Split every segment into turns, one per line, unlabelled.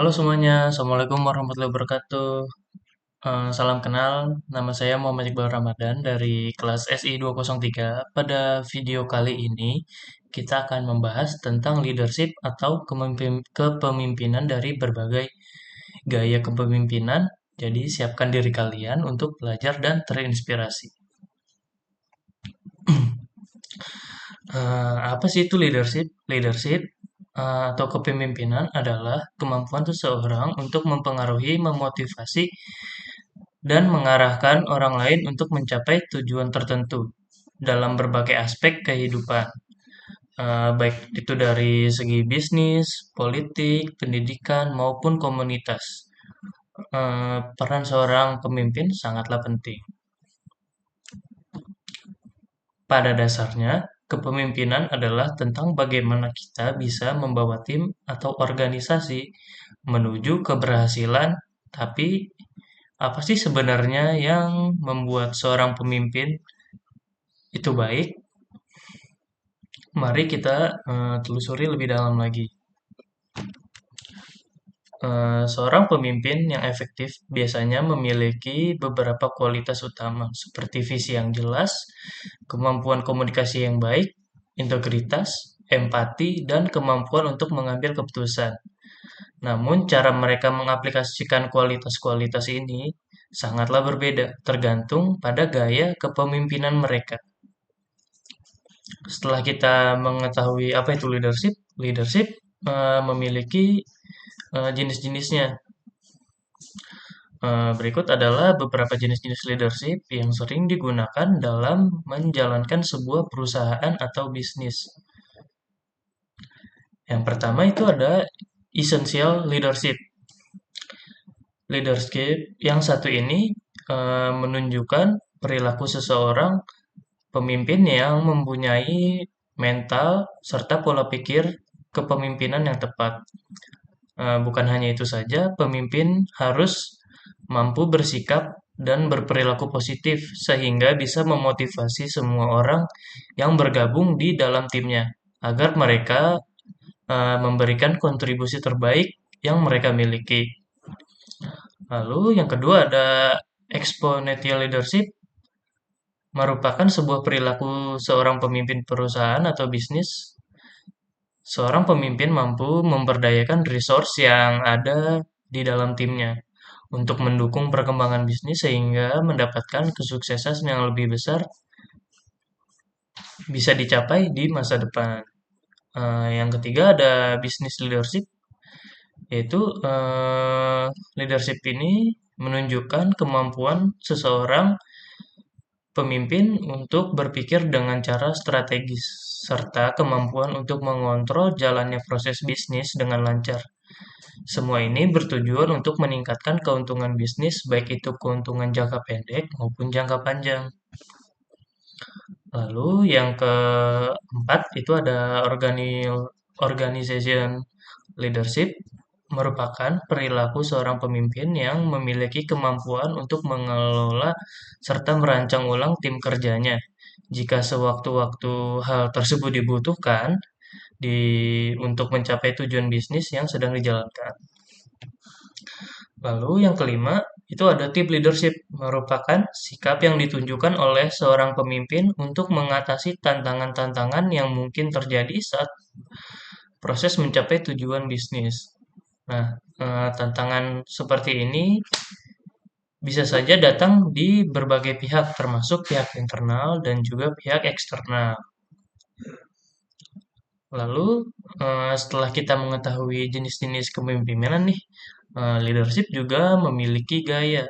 Halo semuanya, Assalamualaikum warahmatullahi wabarakatuh. Salam kenal, nama saya Muhammad Iqbal Ramadan dari kelas SI 203. Pada video kali ini, kita akan membahas tentang leadership atau kepemimpinan dari berbagai gaya kepemimpinan. Jadi, siapkan diri kalian untuk belajar dan terinspirasi. Apa sih itu leadership? Leadership atau kepemimpinan adalah kemampuan seseorang untuk mempengaruhi, memotivasi, dan mengarahkan orang lain untuk mencapai tujuan tertentu dalam berbagai aspek kehidupan, baik itu dari segi bisnis, politik, pendidikan, maupun komunitas. Peran seorang pemimpin sangatlah penting. Pada dasarnya, kepemimpinan adalah tentang bagaimana kita bisa membawa tim atau organisasi menuju keberhasilan, tapi apa sih sebenarnya yang membuat seorang pemimpin itu baik? Mari kita telusuri lebih dalam lagi. Seorang pemimpin yang efektif biasanya memiliki beberapa kualitas utama, seperti visi yang jelas, kemampuan komunikasi yang baik, integritas, empati, dan kemampuan untuk mengambil keputusan. Namun, cara mereka mengaplikasikan kualitas-kualitas ini sangatlah berbeda, tergantung pada gaya kepemimpinan mereka. Setelah kita mengetahui apa itu leadership, leadership memiliki jenis-jenisnya. Berikut adalah beberapa jenis-jenis leadership yang sering digunakan dalam menjalankan sebuah perusahaan atau bisnis. Yang pertama itu ada essential leadership. Leadership yang satu ini menunjukkan perilaku seseorang pemimpin yang mempunyai mental serta pola pikir kepemimpinan yang tepat. Bukan hanya itu saja, pemimpin harus mampu bersikap dan berperilaku positif sehingga bisa memotivasi semua orang yang bergabung di dalam timnya agar mereka memberikan kontribusi terbaik yang mereka miliki. Lalu yang kedua ada exponential leadership, merupakan sebuah perilaku seorang pemimpin perusahaan atau bisnis. Seorang pemimpin mampu memberdayakan resource yang ada di dalam timnya untuk mendukung perkembangan bisnis sehingga mendapatkan kesuksesan yang lebih besar bisa dicapai di masa depan. Yang ketiga ada business leadership, yaitu leadership ini menunjukkan kemampuan seseorang pemimpin untuk berpikir dengan cara strategis serta kemampuan untuk mengontrol jalannya proses bisnis dengan lancar. Semua ini bertujuan untuk meningkatkan keuntungan bisnis, baik itu keuntungan jangka pendek maupun jangka panjang. Lalu yang keempat itu ada organization leadership, merupakan perilaku seorang pemimpin yang memiliki kemampuan untuk mengelola serta merancang ulang tim kerjanya. Jika sewaktu-waktu hal tersebut dibutuhkan untuk mencapai tujuan bisnis yang sedang dijalankan. Lalu yang kelima, itu ada team leadership, merupakan sikap yang ditunjukkan oleh seorang pemimpin untuk mengatasi tantangan-tantangan yang mungkin terjadi saat proses mencapai tujuan bisnis. Nah, tantangan seperti ini bisa saja datang di berbagai pihak, termasuk pihak internal dan juga pihak eksternal. Lalu, setelah kita mengetahui jenis-jenis kepemimpinan nih, leadership juga memiliki gaya.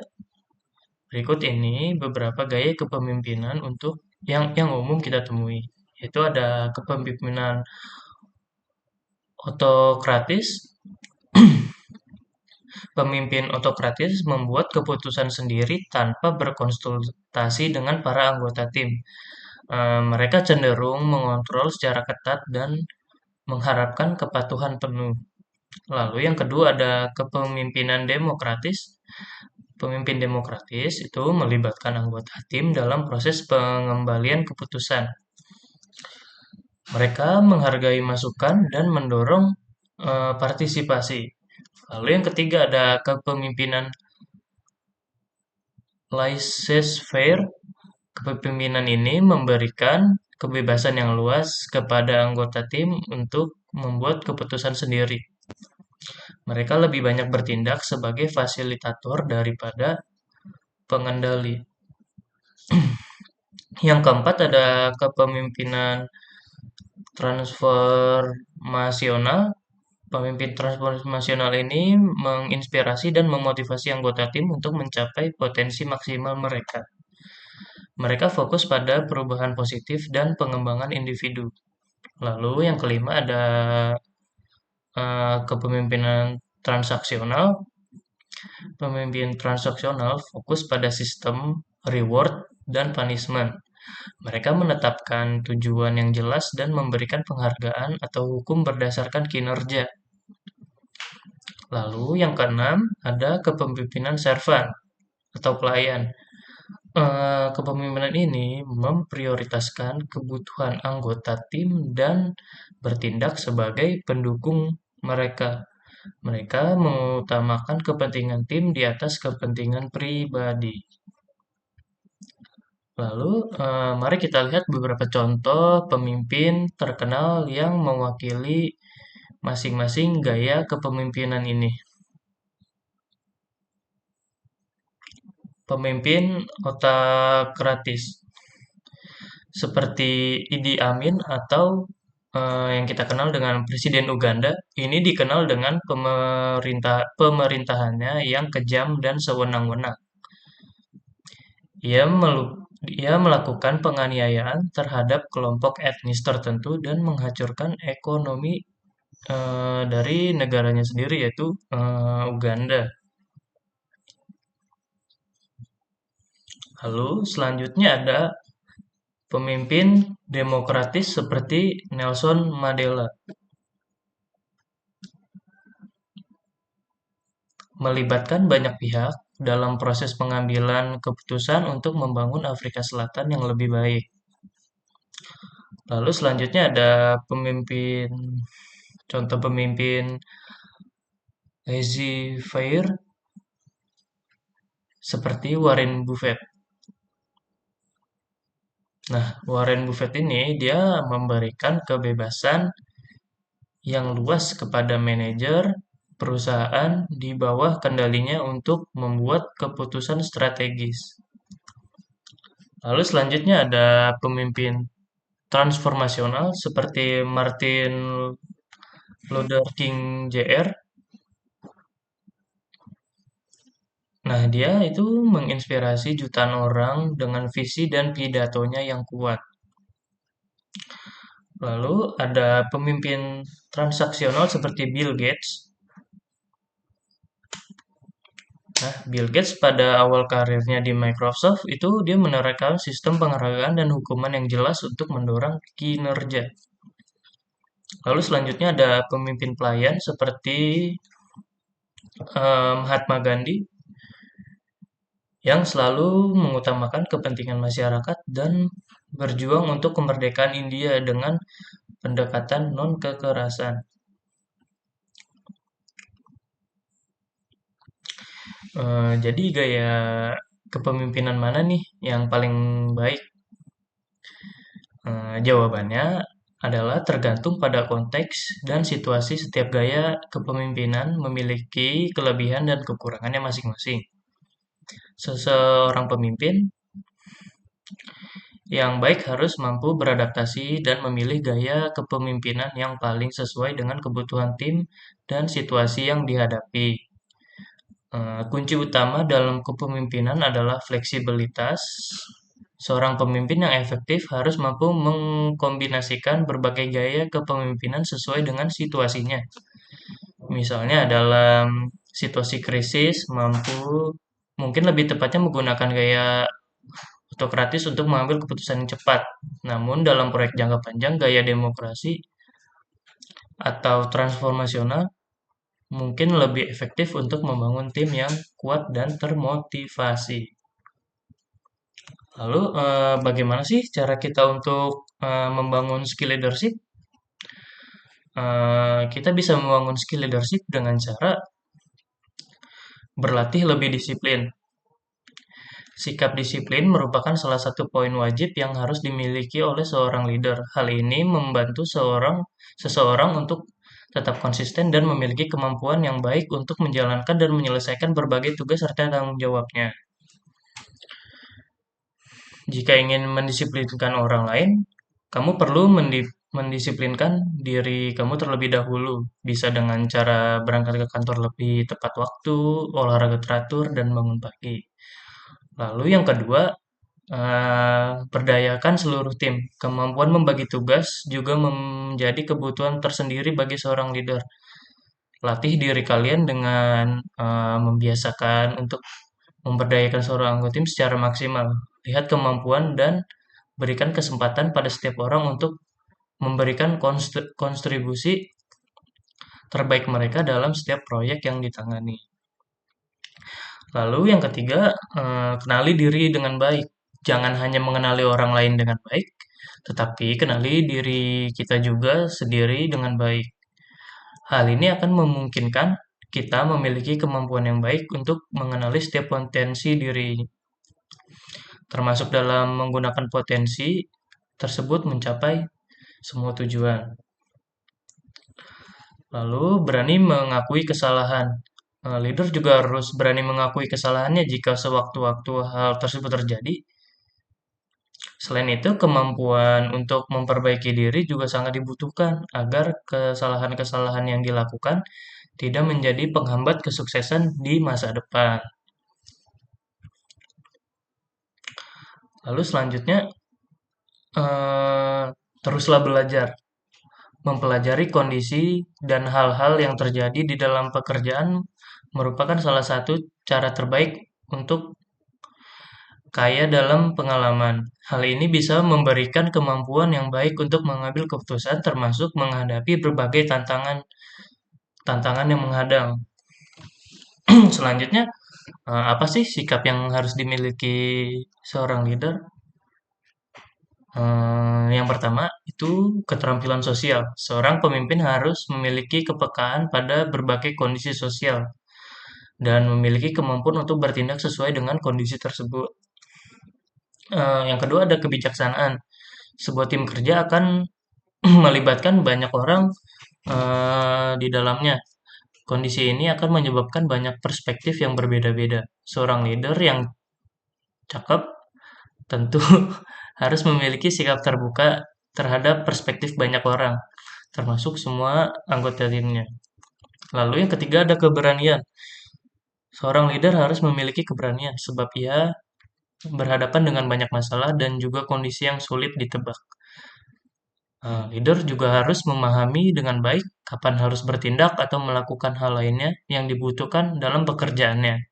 Berikut ini beberapa gaya kepemimpinan untuk yang umum kita temui. Yaitu ada kepemimpinan otokratis. Pemimpin otokratis membuat keputusan sendiri tanpa berkonsultasi dengan para anggota tim. Mereka cenderung mengontrol secara ketat dan mengharapkan kepatuhan penuh. Lalu yang kedua ada kepemimpinan demokratis. Pemimpin demokratis itu melibatkan anggota tim dalam proses pengembalian keputusan. Mereka menghargai masukan dan mendorong partisipasi. Lalu yang ketiga ada kepemimpinan laissez-faire. Kepemimpinan ini memberikan kebebasan yang luas kepada anggota tim untuk membuat keputusan sendiri. Mereka lebih banyak bertindak sebagai fasilitator daripada pengendali. Yang keempat ada kepemimpinan transformasional. Pemimpin transformasional ini menginspirasi dan memotivasi anggota tim untuk mencapai potensi maksimal mereka. Mereka fokus pada perubahan positif dan pengembangan individu. Lalu yang kelima ada kepemimpinan transaksional. Pemimpin transaksional fokus pada sistem reward dan punishment. Mereka menetapkan tujuan yang jelas dan memberikan penghargaan atau hukum berdasarkan kinerja. Lalu yang keenam ada kepemimpinan servant atau pelayan. Kepemimpinan ini memprioritaskan kebutuhan anggota tim dan bertindak sebagai pendukung mereka. Mereka mengutamakan kepentingan tim di atas kepentingan pribadi. Lalu, mari kita lihat beberapa contoh pemimpin terkenal yang mewakili masing-masing gaya kepemimpinan ini. Pemimpin otokratis seperti Idi Amin atau yang kita kenal dengan Presiden Uganda, ini dikenal dengan pemerintahannya yang kejam dan sewenang-wenang. Ia ia melakukan penganiayaan terhadap kelompok etnis tertentu dan menghancurkan ekonomi dari negaranya sendiri yaitu Uganda. Lalu selanjutnya ada pemimpin demokratis seperti Nelson Mandela, melibatkan banyak pihak dalam proses pengambilan keputusan untuk membangun Afrika Selatan yang lebih baik. Lalu selanjutnya ada contoh pemimpin laissez-faire seperti Warren Buffett. Nah, Warren Buffett ini dia memberikan kebebasan yang luas kepada manajer perusahaan di bawah kendalinya untuk membuat keputusan strategis. Lalu selanjutnya ada pemimpin transformasional seperti Martin Luther King Jr. Nah, dia itu menginspirasi jutaan orang dengan visi dan pidatonya yang kuat. Lalu ada pemimpin transaksional seperti Bill Gates. Nah, Bill Gates pada awal karirnya di Microsoft itu dia menerapkan sistem penghargaan dan hukuman yang jelas untuk mendorong kinerja. Lalu selanjutnya ada pemimpin pelayan seperti Mahatma Gandhi yang selalu mengutamakan kepentingan masyarakat dan berjuang untuk kemerdekaan India dengan pendekatan non-kekerasan. Jadi gaya kepemimpinan mana nih yang paling baik? Jawabannya adalah tergantung pada konteks dan situasi. Setiap gaya kepemimpinan memiliki kelebihan dan kekurangannya masing-masing. Seseorang pemimpin yang baik harus mampu beradaptasi dan memilih gaya kepemimpinan yang paling sesuai dengan kebutuhan tim dan situasi yang dihadapi. Kunci utama dalam kepemimpinan adalah fleksibilitas. Seorang pemimpin yang efektif harus mampu mengkombinasikan berbagai gaya kepemimpinan sesuai dengan situasinya. Misalnya dalam situasi krisis mungkin lebih tepatnya menggunakan gaya otokratis untuk mengambil keputusan yang cepat. Namun dalam proyek jangka panjang gaya demokrasi atau transformasional mungkin lebih efektif untuk membangun tim yang kuat dan termotivasi. Lalu, bagaimana sih cara kita untuk membangun skill leadership? Kita bisa membangun skill leadership dengan cara berlatih lebih disiplin. Sikap disiplin merupakan salah satu poin wajib yang harus dimiliki oleh seorang leader. Hal ini membantu seseorang untuk tetap konsisten dan memiliki kemampuan yang baik untuk menjalankan dan menyelesaikan berbagai tugas serta tanggung jawabnya. Jika ingin mendisiplinkan orang lain, kamu perlu mendisiplinkan diri kamu terlebih dahulu. Bisa dengan cara berangkat ke kantor lebih tepat waktu, olahraga teratur, dan bangun pagi. Lalu yang kedua, berdayakan seluruh tim. Kemampuan membagi tugas juga menjadi kebutuhan tersendiri bagi seorang leader. Latih diri kalian dengan membiasakan untuk memberdayakan seorang anggota tim secara maksimal. Lihat kemampuan dan berikan kesempatan pada setiap orang untuk memberikan kontribusi terbaik mereka dalam setiap proyek yang ditangani. Lalu yang ketiga, kenali diri dengan baik. Jangan hanya mengenali orang lain dengan baik, tetapi kenali diri kita juga sendiri dengan baik. Hal ini akan memungkinkan kita memiliki kemampuan yang baik untuk mengenali setiap potensi diri, termasuk dalam menggunakan potensi tersebut mencapai semua tujuan. Lalu berani mengakui kesalahan. Leader juga harus berani mengakui kesalahannya jika sewaktu-waktu hal tersebut terjadi. Selain itu, kemampuan untuk memperbaiki diri juga sangat dibutuhkan agar kesalahan-kesalahan yang dilakukan tidak menjadi penghambat kesuksesan di masa depan. Lalu selanjutnya, eh, teruslah belajar. Mempelajari kondisi dan hal-hal yang terjadi di dalam pekerjaan merupakan salah satu cara terbaik untuk kaya dalam pengalaman. Hal ini bisa memberikan kemampuan yang baik untuk mengambil keputusan termasuk menghadapi berbagai tantangan yang menghadang. Selanjutnya, apa sih sikap yang harus dimiliki seorang leader? Yang pertama itu keterampilan sosial. Seorang pemimpin harus memiliki kepekaan pada berbagai kondisi sosial dan memiliki kemampuan untuk bertindak sesuai dengan kondisi tersebut. Yang kedua ada kebijaksanaan. Sebuah tim kerja akan melibatkan banyak orang di dalamnya. Kondisi ini akan menyebabkan banyak perspektif yang berbeda-beda. Seorang leader yang cakep tentu harus memiliki sikap terbuka terhadap perspektif banyak orang, termasuk semua anggota timnya. Lalu yang ketiga ada keberanian. Seorang leader harus memiliki keberanian sebab ia berhadapan dengan banyak masalah dan juga kondisi yang sulit ditebak. Leader juga harus memahami dengan baik kapan harus bertindak atau melakukan hal lainnya yang dibutuhkan dalam pekerjaannya.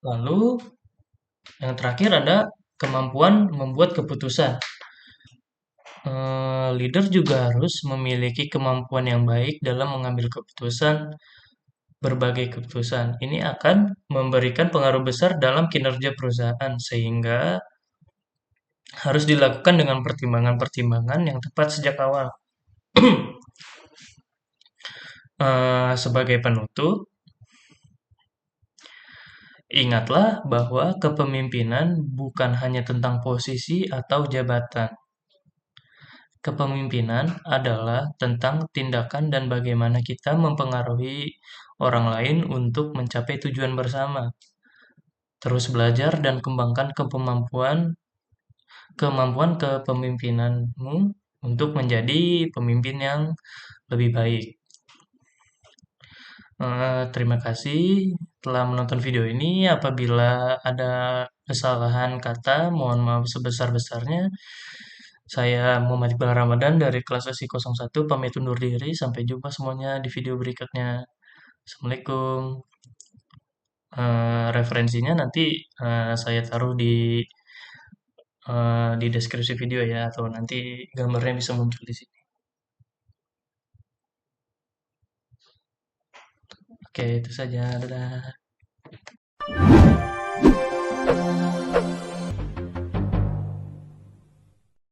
Lalu yang terakhir ada kemampuan membuat keputusan. Leader juga harus memiliki kemampuan yang baik dalam mengambil berbagai keputusan. Ini akan memberikan pengaruh besar dalam kinerja perusahaan, sehingga harus dilakukan dengan pertimbangan-pertimbangan yang tepat sejak awal. Sebagai penutup, ingatlah bahwa kepemimpinan bukan hanya tentang posisi atau jabatan. Kepemimpinan adalah tentang tindakan dan bagaimana kita mempengaruhi orang lain untuk mencapai tujuan bersama. Terus belajar dan kembangkan kemampuan kepemimpinanmu untuk menjadi pemimpin yang lebih baik. Terima kasih telah menonton video ini. Apabila ada kesalahan kata, mohon maaf sebesar-besarnya. Saya Muhammad Iqbal Ramadan dari kelas SI01 pamit undur diri. Sampai jumpa semuanya di video berikutnya. Assalamualaikum. Referensinya nanti saya taruh di deskripsi video ya, atau nanti gambarnya bisa muncul di sini. Oke, itu saja. Dadah.